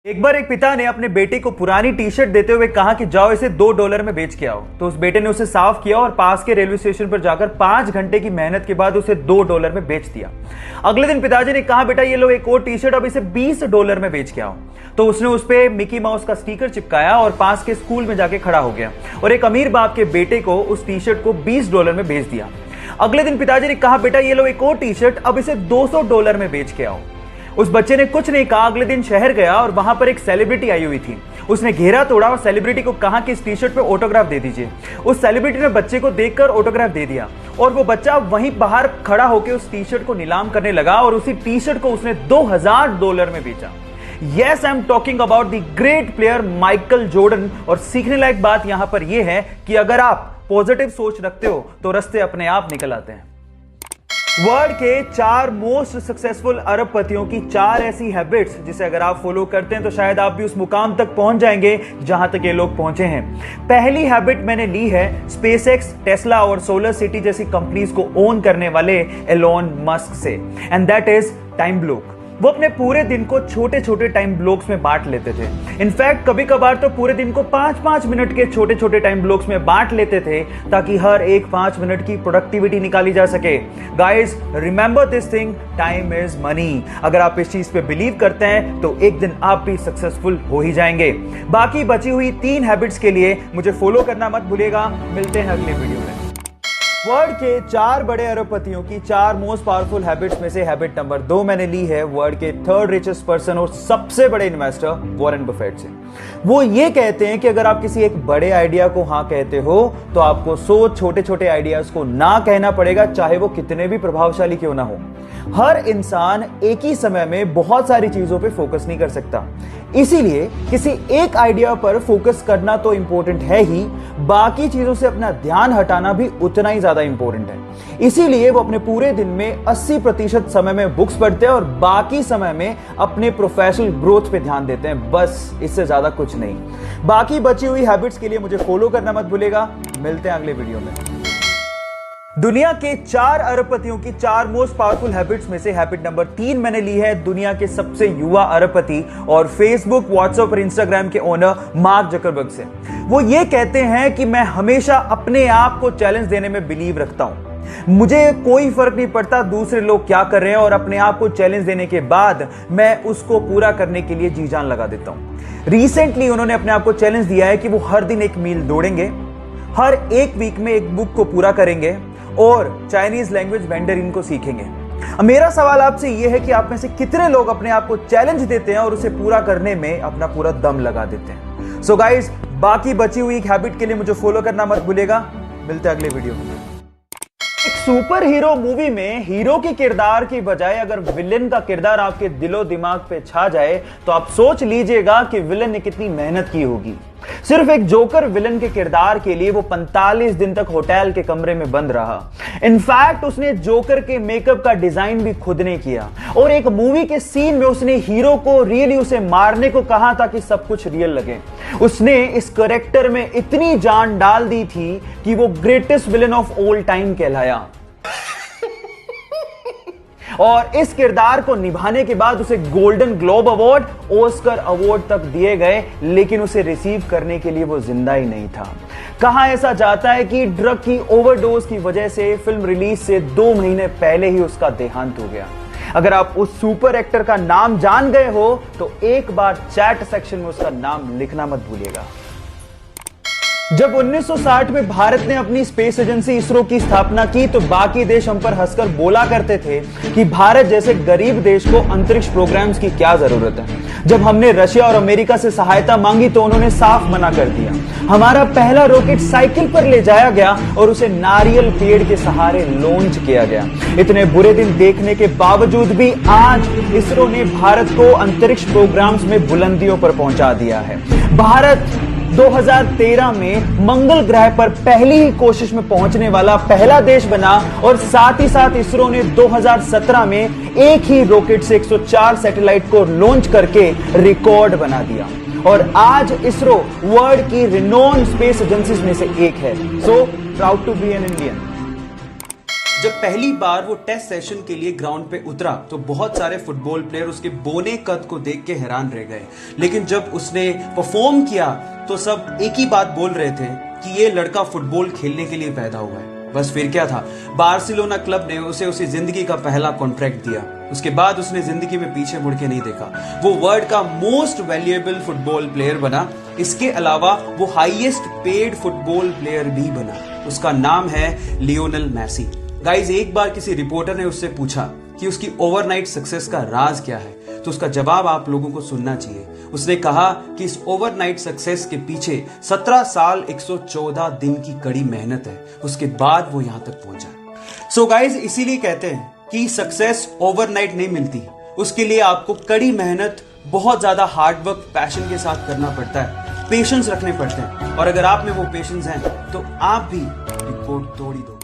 एक बार एक पिता ने अपने बेटे को पुरानी टी शर्ट देते हुए कहा कि जाओ इसे $2 में बेच के आओ। तो उस बेटे ने उसे साफ किया और पास के रेलवे स्टेशन पर जाकर 5 घंटे की मेहनत के बाद उसे $2 में बेच दिया। अगले दिन पिताजी ने कहा, बेटा ये लो एक और टी शर्ट, अब इसे $20 में बेच के आओ। तो उसने उस पे मिकी माउस का स्टिकर चिपकाया और पास के स्कूल में जाके खड़ा हो गया और एक अमीर बाप के बेटे को उस टी शर्ट को $20 में बेच दिया। अगले दिन पिताजी ने कहा, बेटा ये लो एक और टी शर्ट, अब इसे $200 में बेच के आओ। उस बच्चे ने कुछ नहीं कहा, अगले दिन शहर गया और वहां पर एक सेलिब्रिटी आई हुई थी। उसने घेरा तोड़ा और सेलिब्रिटी को कहा कि इस टी शर्ट पे ऑटोग्राफ दे दीजिए। उस सेलिब्रिटी ने बच्चे को देखकर ऑटोग्राफ दे दिया और वो बच्चा वहीं बाहर खड़ा होकर उस टी शर्ट को नीलाम करने लगा और उसी टी शर्ट को उसने $2000 में बेचा। Yes, I'm talking about the great player Michael Jordan. और सीखने लायक बात यहां पर यह है कि अगर आप पॉजिटिव सोच रखते हो तो रास्ते अपने आप निकल आते हैं। वर्ल्ड के 4 मोस्ट सक्सेसफुल अरबपतियों की 4 ऐसी हैबिट्स जिसे अगर आप फॉलो करते हैं तो शायद आप भी उस मुकाम तक पहुंच जाएंगे जहां तक ये लोग पहुंचे हैं। पहली हैबिट मैंने ली है स्पेसएक्स, टेस्ला और सोलर सिटी जैसी कंपनीज को ओन करने वाले एलोन मस्क से, and that is time block. वो अपने पूरे दिन को छोटे छोटे टाइम ब्लॉक्स में बांट लेते थे। इनफैक्ट कभी कभार तो पूरे दिन को 5-5 मिनट के छोटे छोटे टाइम ब्लॉक्स में बांट लेते थे ताकि हर एक 5 मिनट की प्रोडक्टिविटी निकाली जा सके। Guys, remember this thing, time is money. अगर आप इस चीज पे बिलीव करते हैं तो एक दिन आप भी सक्सेसफुल हो ही जाएंगे। बाकी बची हुई 3 हैबिट्स के लिए मुझे फॉलो करना मत भूलिएगा। मिलते हैं अगले वीडियो में। वर्ल्ड के 4 बड़े अरबपतियों की 4 मोस्ट पावरफुल हैबिट्स में से हैबिट नंबर 2 मैंने ली है वर्ल्ड के 3rd रिचेस्ट पर्सन और सबसे बड़े इन्वेस्टर वॉरेन बफेट से। वो ये कहते हैं कि अगर आप किसी एक बड़े आइडिया को हाँ कहते हो तो आपको 100 छोटे छोटे आइडियाज को ना कहना पड़ेगा, चाहे वो कितने भी प्रभावशाली क्यों ना हो। हर इंसान एक ही समय में बहुत सारी चीजों पे फोकस नहीं कर सकता, इसीलिए किसी एक आइडिया पर फोकस करना तो इंपॉर्टेंट है ही, बाकी चीजों से अपना ध्यान हटाना भी उतना ही ज्यादा इंपॉर्टेंट है। इसीलिए वो अपने पूरे दिन में 80% समय में बुक्स पढ़ते हैं और बाकी समय में अपने प्रोफेशनल ग्रोथ पे ध्यान देते हैं। बस इससे ज्यादा कुछ नहीं। बाकी बची हुई हैबिट्स के लिए मुझे फॉलो करना मत भूलेगा। मिलते हैं अगले वीडियो में। दुनिया के 4 अरबपतियों की 4 मोस्ट पावरफुल हैबिट्स में से हैबिट नंबर 3 मैंने ली है दुनिया के सबसे युवा अरबपति और फेसबुक, व्हाट्सएप और इंस्टाग्राम के ओनर मार्क जकरबर्ग से। वो ये कहते हैं कि मैं हमेशा अपने आप को चैलेंज देने में बिलीव रखता हूं। मुझे कोई फर्क नहीं पड़ता दूसरे लोग क्या कर रहे हैं और अपने आप को चैलेंज देने के बाद मैं उसको पूरा करने के लिए जी जान लगा देता हूं। रिसेंटली उन्होंने अपने आप को चैलेंज दिया है कि वो हर दिन 1 मील दौड़ेंगे, हर एक वीक में 1 बुक को पूरा करेंगे और चाइनीज लैंग्वेज मैंडरिन को सीखेंगे। मेरा सवाल आपसे यह है कि आप में से कितने लोग अपने आप को चैलेंज देते हैं और उसे पूरा करने में अपना पूरा दम लगा देते हैं। सो गाइस, बाकी बची हुई हैबिट के लिए मुझे फॉलो करना मत भूलिएगा। मिलते हैं अगले वीडियो में। एक सुपर हीरो मूवी में हीरो के किरदार की बजाय अगर विलेन का किरदार आपके दिलो दिमाग पे छा जाए तो आप सोच लीजिएगा कि विलेन ने कितनी मेहनत की होगी। सिर्फ एक जोकर विलेन के किरदार के लिए वो 45 दिन तक होटल के कमरे में बंद रहा। इनफैक्ट उसने जोकर के मेकअप का डिजाइन भी खुद ने किया और एक मूवी के सीन में उसने हीरो को रियली उसे मारने को कहा ताकि सब कुछ रियल लगे। उसने इस कैरेक्टर में इतनी जान डाल दी थी कि वो greatest villain of all time कहलाया। और इस किरदार को निभाने के बाद उसे golden globe award, Oscar award तक दिए गए, लेकिन उसे रिसीव करने के लिए वो जिंदा ही नहीं था। कहा ऐसा जाता है कि ड्रग की ओवरडोज की वजह से फिल्म रिलीज से 2 महीने पहले ही उसका देहांत हो गया। अगर आप उस सुपर एक्टर का नाम जान गए हो तो एक बार चैट सेक्शन में उसका नाम लिखना मत भूलिएगा। जब 1960 में भारत ने अपनी स्पेस एजेंसी इसरो की स्थापना की तो बाकी देश हम पर हंसकर बोला करते थे कि भारत जैसे गरीब देश को अंतरिक्ष प्रोग्राम्स की क्या जरूरत है। जब हमने रशिया और अमेरिका से सहायता मांगी तो उन्होंने साफ मना कर दिया। हमारा पहला रॉकेट साइकिल पर ले जाया गया और उसे नारियल पेड़ के सहारे लॉन्च किया गया। इतने बुरे दिन देखने के बावजूद भी आज इसरो ने भारत को अंतरिक्ष प्रोग्राम्स में बुलंदियों पर पहुंचा दिया है। भारत 2013 में मंगल ग्रह पर पहली ही कोशिश में पहुंचने वाला पहला देश बना और साथ ही साथ इसरो ने 2017 में एक ही रॉकेट से 104 सैटेलाइट को लॉन्च करके रिकॉर्ड बना दिया और आज इसरो वर्ल्ड की रिनोन स्पेस एजेंसीज में से एक है। So proud to be an Indian. जब पहली बार वो टेस्ट सेशन के लिए ग्राउंड पे उतरा तो बहुत सारे फुटबॉल प्लेयर उसके बोने कद को देख के हैरान रह गए, लेकिन जब उसने परफॉर्म किया तो सब एक ही बात बोल रहे थे कि ये लड़का फुटबॉल खेलने के लिए पैदा हुआ है। बस फिर क्या था, बार्सिलोना क्लब ने उसे उसकी जिंदगी का पहला कॉन्ट्रैक्ट दिया। उसके बाद उसने जिंदगी में पीछे मुड़ के नहीं देखा। वो वर्ल्ड का मोस्ट वैल्यूएबल फुटबॉल प्लेयर बना। इसके अलावा वो हाईएस्ट पेड फुटबॉल प्लेयर भी बना। उसका नाम है लियोनेल मेसी। गाइस, एक बार किसी रिपोर्टर ने उससे पूछा कि उसकी ओवरनाइट सक्सेस का राज क्या है, तो उसका जवाब आप लोगों को सुनना चाहिए। उसने कहा कि इस ओवरनाइट सक्सेस के पीछे 17 साल 114 दिन की कड़ी मेहनत है, उसके बाद वो यहां तक पहुंचा। सो गाइस, इसीलिए कहते हैं कि सक्सेस ओवरनाइट नहीं मिलती, उसके लिए आपको कड़ी मेहनत, बहुत ज्यादा हार्ड वर्क, पैशन के साथ करना पड़ता है, पेशेंस रखने पड़ते हैं। और अगर आप में वो पेशेंस हैं तो आप भी रिकॉर्ड तोड़ ही दो।